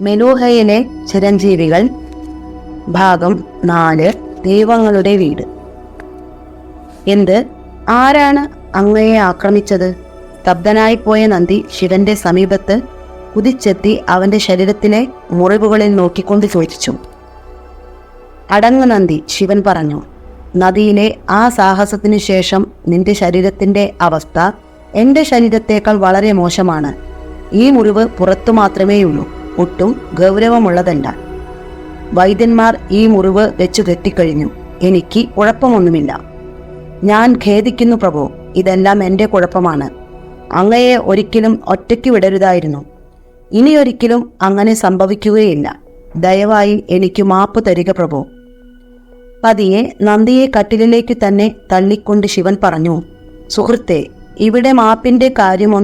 മെലൂഹയിലെ ചിരഞ്ജീവികൾ ഭാഗം 4. ദൈവങ്ങളുടെ വീട്. എന്ത്? ആരാണ് അങ്ങയെ ആക്രമിച്ചത്? സ്തബ്ധനായിപ്പോയ നന്ദി ശിവന്റെ സമീപത്ത് കുതിച്ചെത്തി അവന്റെ ശരീരത്തിലെ മുറിവുകളിൽ നോക്കിക്കൊണ്ട് ചോദിച്ചു. അടങ്ങ് നന്ദി, ശിവൻ പറഞ്ഞു. നദിയിലെ ആ സാഹസത്തിനു ശേഷം നിന്റെ ശരീരത്തിന്റെ അവസ്ഥ എൻ്റെ ശരീരത്തേക്കാൾ വളരെ മോശമാണ്. ഈ മുറിവ് പുറത്തു മാത്രമേയുള്ളൂ, ഒട്ടും ഗൗരവമുള്ളതല്ല. വൈദ്യന്മാർ ഈ മുറിവ് വെച്ചു കെട്ടിക്കഴിഞ്ഞു. എനിക്ക് കുഴപ്പമൊന്നുമില്ല. ഞാൻ ഖേദിക്കുന്നു പ്രഭു, ഇതെല്ലാം എൻ്റെ കുഴപ്പമാണ്. അങ്ങയെ ഒരിക്കലും ഒറ്റയ്ക്ക് വിടരുതായിരുന്നു. ഇനിയൊരിക്കലും അങ്ങനെ സംഭവിക്കുകയില്ല. ദയവായി എനിക്ക് മാപ്പ് തരിക പ്രഭു. പതിയെ നന്ദിയെ കട്ടിലിലേക്ക് തന്നെ തള്ളിക്കൊണ്ട് ശിവൻ പറഞ്ഞു, സുഹൃത്തെ, ഇവിടെ മാപ്പിന്റെ കാര്യമൊന്നും